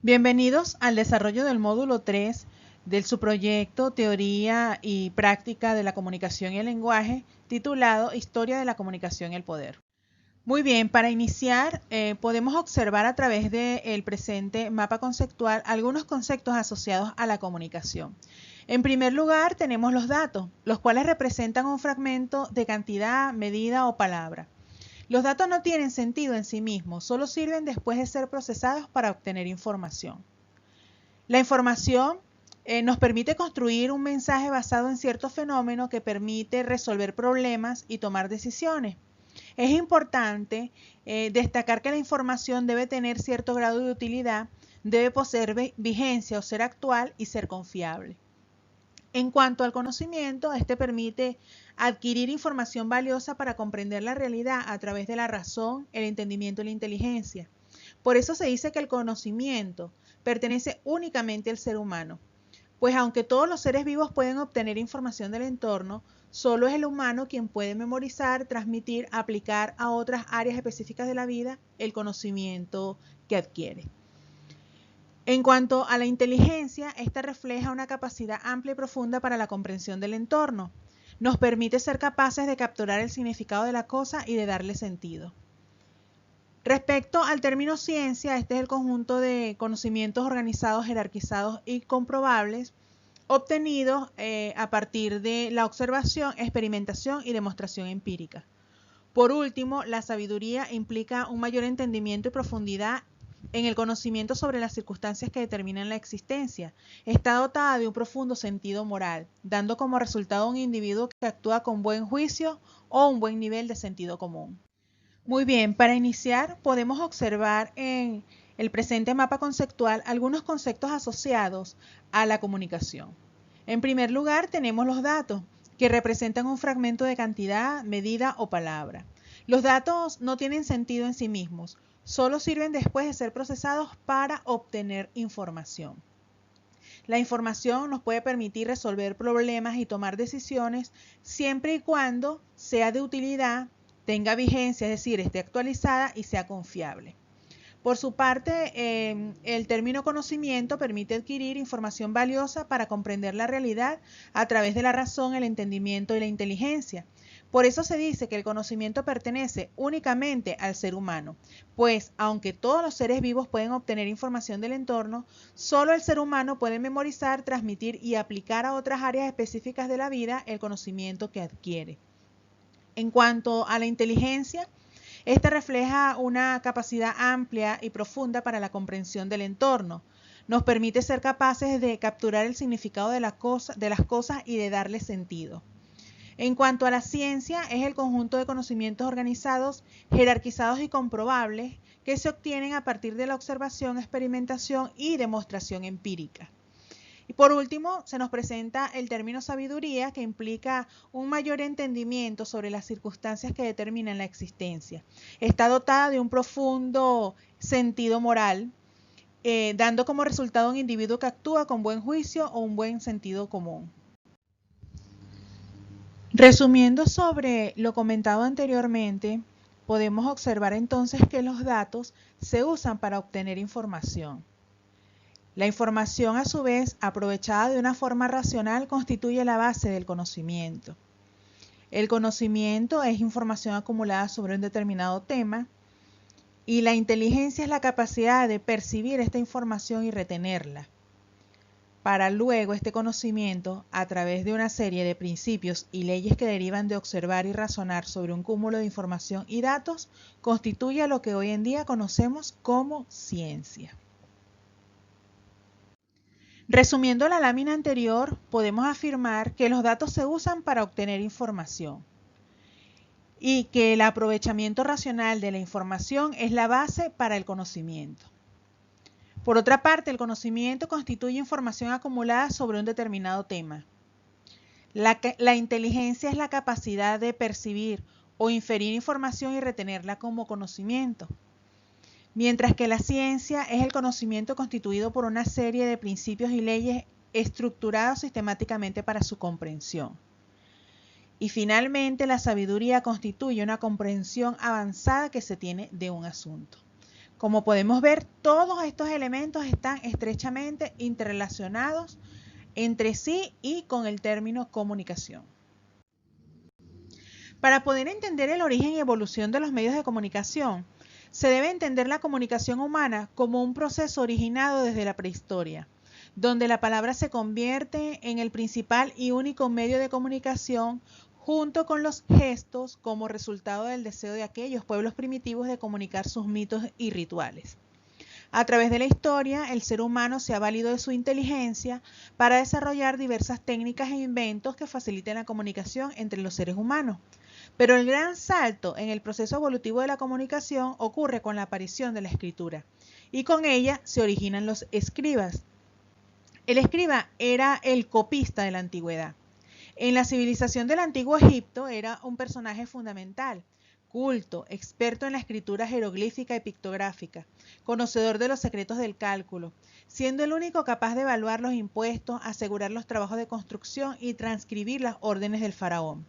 Bienvenidos al desarrollo del módulo 3 del subproyecto Teoría y Práctica de la Comunicación y el Lenguaje, titulado Historia de la Comunicación y el Poder. Muy bien, para iniciar podemos observar a través del presente mapa conceptual algunos conceptos asociados a la comunicación. En primer lugar tenemos los datos, los cuales representan un fragmento de cantidad, medida o palabra. Los datos no tienen sentido en sí mismos, solo sirven después de ser procesados para obtener información. La información nos permite construir un mensaje basado en cierto fenómeno que permite resolver problemas y tomar decisiones. Es importante destacar que la información debe tener cierto grado de utilidad, debe poseer vigencia o ser actual y ser confiable. En cuanto al conocimiento, este permite adquirir información valiosa para comprender la realidad a través de la razón, el entendimiento y la inteligencia. Por eso se dice que el conocimiento pertenece únicamente al ser humano, pues aunque todos los seres vivos pueden obtener información del entorno, solo es el humano quien puede memorizar, transmitir, aplicar a otras áreas específicas de la vida el conocimiento que adquiere. En cuanto a la inteligencia, esta refleja una capacidad amplia y profunda para la comprensión del entorno. Nos permite ser capaces de capturar el significado de la cosa y de darle sentido. Respecto al término ciencia, este es el conjunto de conocimientos organizados, jerarquizados y comprobables obtenidos a partir de la observación, experimentación y demostración empírica. Por último, la sabiduría implica un mayor entendimiento y profundidad en el conocimiento sobre las circunstancias que determinan la existencia. Está dotada de un profundo sentido moral, dando como resultado un individuo que actúa con buen juicio o un buen nivel de sentido común. Muy bien, para iniciar podemos observar en el presente mapa conceptual algunos conceptos asociados a la comunicación. En primer lugar tenemos los datos, que representan un fragmento de cantidad, medida o palabra. Los datos no tienen sentido en sí mismos, solo sirven después de ser procesados para obtener información. La información nos puede permitir resolver problemas y tomar decisiones siempre y cuando sea de utilidad, tenga vigencia, es decir, esté actualizada y sea confiable. Por su parte, el término conocimiento permite adquirir información valiosa para comprender la realidad a través de la razón, el entendimiento y la inteligencia. Por eso se dice que el conocimiento pertenece únicamente al ser humano, pues aunque todos los seres vivos pueden obtener información del entorno, solo el ser humano puede memorizar, transmitir y aplicar a otras áreas específicas de la vida el conocimiento que adquiere. En cuanto a la inteligencia, esta refleja una capacidad amplia y profunda para la comprensión del entorno. Nos permite ser capaces de capturar el significado de las cosas y de darle sentido. En cuanto a la ciencia, es el conjunto de conocimientos organizados, jerarquizados y comprobables que se obtienen a partir de la observación, experimentación y demostración empírica. Y por último, se nos presenta el término sabiduría, que implica un mayor entendimiento sobre las circunstancias que determinan la existencia. Está dotada de un profundo sentido moral, dando como resultado un individuo que actúa con buen juicio o un buen sentido común. Resumiendo sobre lo comentado anteriormente, podemos observar entonces que los datos se usan para obtener información. La información, a su vez, aprovechada de una forma racional, constituye la base del conocimiento. El conocimiento es información acumulada sobre un determinado tema y la inteligencia es la capacidad de percibir esta información y retenerla, para luego este conocimiento, a través de una serie de principios y leyes que derivan de observar y razonar sobre un cúmulo de información y datos, constituye lo que hoy en día conocemos como ciencia. Resumiendo la lámina anterior, podemos afirmar que los datos se usan para obtener información y que el aprovechamiento racional de la información es la base para el conocimiento. Por otra parte, el conocimiento constituye información acumulada sobre un determinado tema. La inteligencia es la capacidad de percibir o inferir información y retenerla como conocimiento. Mientras que la ciencia es el conocimiento constituido por una serie de principios y leyes estructurados sistemáticamente para su comprensión. Y finalmente, la sabiduría constituye una comprensión avanzada que se tiene de un asunto. Como podemos ver, todos estos elementos están estrechamente interrelacionados entre sí y con el término comunicación. Para poder entender el origen y evolución de los medios de comunicación, se debe entender la comunicación humana como un proceso originado desde la prehistoria, donde la palabra se convierte en el principal y único medio de comunicación junto con los gestos como resultado del deseo de aquellos pueblos primitivos de comunicar sus mitos y rituales. A través de la historia, el ser humano se ha valido de su inteligencia para desarrollar diversas técnicas e inventos que faciliten la comunicación entre los seres humanos. Pero el gran salto en el proceso evolutivo de la comunicación ocurre con la aparición de la escritura, y con ella se originan los escribas. El escriba era el copista de la antigüedad. En la civilización del antiguo Egipto era un personaje fundamental, culto, experto en la escritura jeroglífica y pictográfica, conocedor de los secretos del cálculo, siendo el único capaz de evaluar los impuestos, asegurar los trabajos de construcción y transcribir las órdenes del faraón.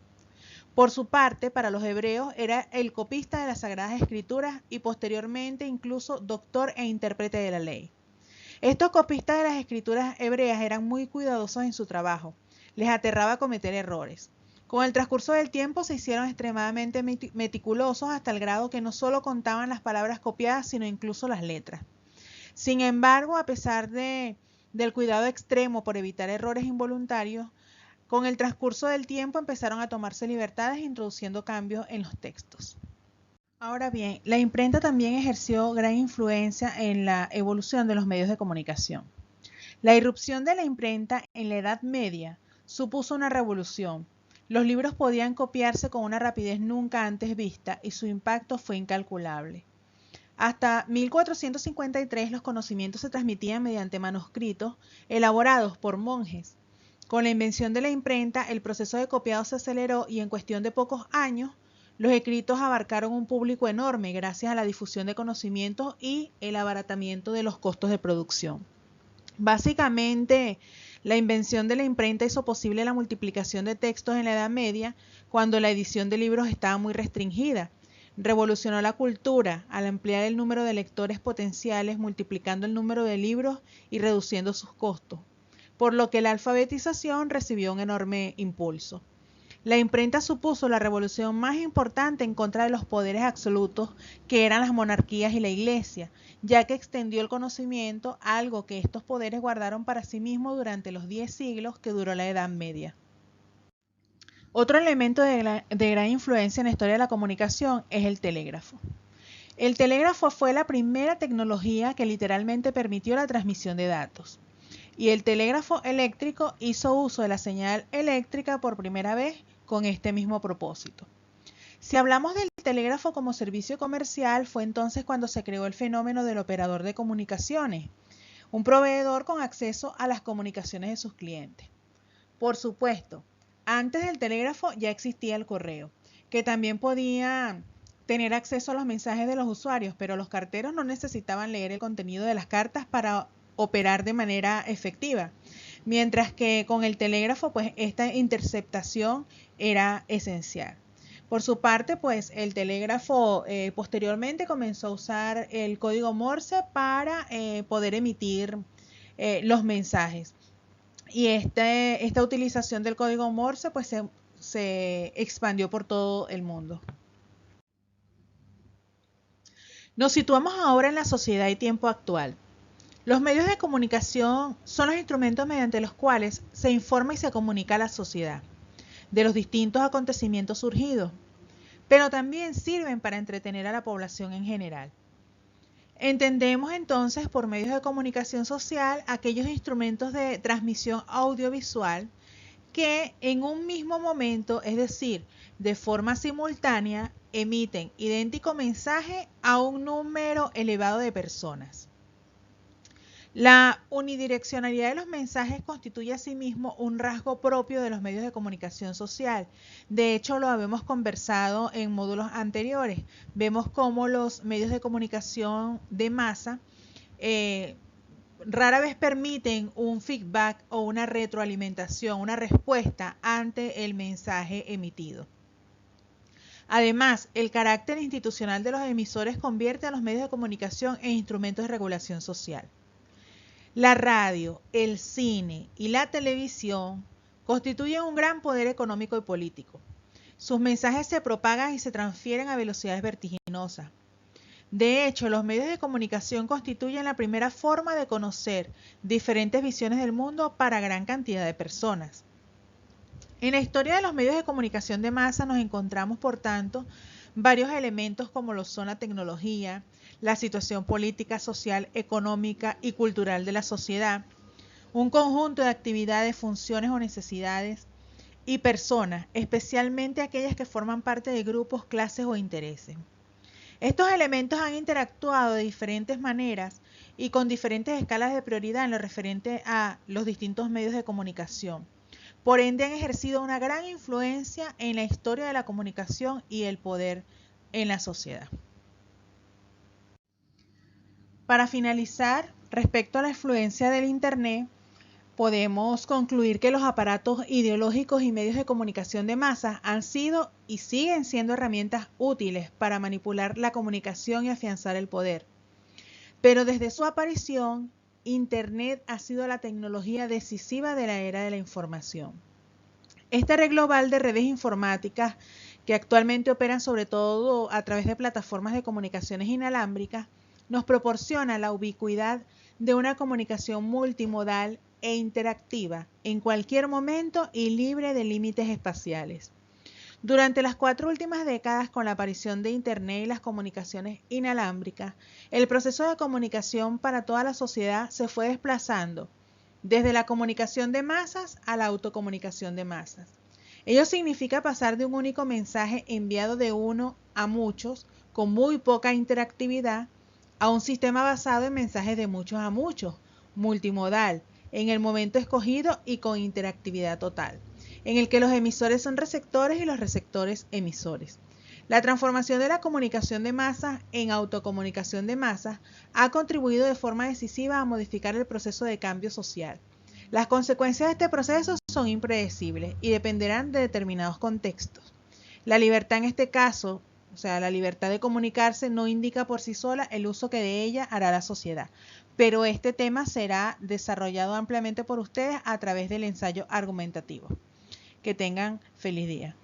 Por su parte, para los hebreos era el copista de las Sagradas Escrituras y posteriormente incluso doctor e intérprete de la ley. Estos copistas de las escrituras hebreas eran muy cuidadosos en su trabajo. Les aterraba cometer errores. Con el transcurso del tiempo se hicieron extremadamente meticulosos hasta el grado que no solo contaban las palabras copiadas, sino incluso las letras. Sin embargo, a pesar del cuidado extremo por evitar errores involuntarios, con el transcurso del tiempo empezaron a tomarse libertades introduciendo cambios en los textos. Ahora bien, la imprenta también ejerció gran influencia en la evolución de los medios de comunicación. La irrupción de la imprenta en la Edad Media supuso una revolución. Los libros podían copiarse con una rapidez nunca antes vista y su impacto fue incalculable. Hasta 1453 los conocimientos se transmitían mediante manuscritos elaborados por monjes. Con la invención de la imprenta, el proceso de copiado se aceleró y en cuestión de pocos años, los escritos abarcaron un público enorme gracias a la difusión de conocimientos y el abaratamiento de los costos de producción. Básicamente, la invención de la imprenta hizo posible la multiplicación de textos en la Edad Media, cuando la edición de libros estaba muy restringida. Revolucionó la cultura al ampliar el número de lectores potenciales, multiplicando el número de libros y reduciendo sus costos, por lo que la alfabetización recibió un enorme impulso. La imprenta supuso la revolución más importante en contra de los poderes absolutos que eran las monarquías y la iglesia, ya que extendió el conocimiento, algo que estos poderes guardaron para sí mismos durante los 10 siglos que duró la Edad Media. Otro elemento de gran influencia en la historia de la comunicación es el telégrafo. El telégrafo fue la primera tecnología que literalmente permitió la transmisión de datos. Y el telégrafo eléctrico hizo uso de la señal eléctrica por primera vez con este mismo propósito. Si hablamos del telégrafo como servicio comercial, fue entonces cuando se creó el fenómeno del operador de comunicaciones, un proveedor con acceso a las comunicaciones de sus clientes. Por supuesto, antes del telégrafo ya existía el correo, que también podía tener acceso a los mensajes de los usuarios, pero los carteros no necesitaban leer el contenido de las cartas para operar de manera efectiva, mientras que con el telégrafo pues esta interceptación era esencial. Por su parte, pues el telégrafo posteriormente comenzó a usar el código Morse para poder emitir los mensajes. Y esta utilización del código Morse pues se expandió por todo el mundo. Nos situamos ahora en la sociedad y tiempo actual. Los medios de comunicación son los instrumentos mediante los cuales se informa y se comunica a la sociedad de los distintos acontecimientos surgidos, pero también sirven para entretener a la población en general. Entendemos entonces por medios de comunicación social aquellos instrumentos de transmisión audiovisual que en un mismo momento, es decir, de forma simultánea, emiten idéntico mensaje a un número elevado de personas. La unidireccionalidad de los mensajes constituye asimismo un rasgo propio de los medios de comunicación social. De hecho, lo habíamos conversado en módulos anteriores. Vemos cómo los medios de comunicación de masa rara vez permiten un feedback o una retroalimentación, una respuesta ante el mensaje emitido. Además, el carácter institucional de los emisores convierte a los medios de comunicación en instrumentos de regulación social. La radio, el cine y la televisión constituyen un gran poder económico y político. Sus mensajes se propagan y se transfieren a velocidades vertiginosas. De hecho, los medios de comunicación constituyen la primera forma de conocer diferentes visiones del mundo para gran cantidad de personas. En la historia de los medios de comunicación de masa nos encontramos, por tanto, varios elementos como lo son la tecnología, la situación política, social, económica y cultural de la sociedad, un conjunto de actividades, funciones o necesidades y personas, especialmente aquellas que forman parte de grupos, clases o intereses. Estos elementos han interactuado de diferentes maneras y con diferentes escalas de prioridad en lo referente a los distintos medios de comunicación. Por ende, han ejercido una gran influencia en la historia de la comunicación y el poder en la sociedad. Para finalizar, respecto a la influencia del Internet, podemos concluir que los aparatos ideológicos y medios de comunicación de masas han sido y siguen siendo herramientas útiles para manipular la comunicación y afianzar el poder. Pero desde su aparición, Internet ha sido la tecnología decisiva de la era de la información. Esta red global de redes informáticas, que actualmente operan sobre todo a través de plataformas de comunicaciones inalámbricas, nos proporciona la ubicuidad de una comunicación multimodal e interactiva en cualquier momento y libre de límites espaciales. Durante las 4 últimas décadas, con la aparición de Internet y las comunicaciones inalámbricas, el proceso de comunicación para toda la sociedad se fue desplazando desde la comunicación de masas a la autocomunicación de masas. Ello significa pasar de un único mensaje enviado de uno a muchos, con muy poca interactividad, a un sistema basado en mensajes de muchos a muchos, multimodal, en el momento escogido y con interactividad total, en el que los emisores son receptores y los receptores emisores. La transformación de la comunicación de masas en autocomunicación de masas ha contribuido de forma decisiva a modificar el proceso de cambio social. Las consecuencias de este proceso son impredecibles y dependerán de determinados contextos. La libertad en este caso, o sea, la libertad de comunicarse, no indica por sí sola el uso que de ella hará la sociedad, pero este tema será desarrollado ampliamente por ustedes a través del ensayo argumentativo. Que tengan feliz día.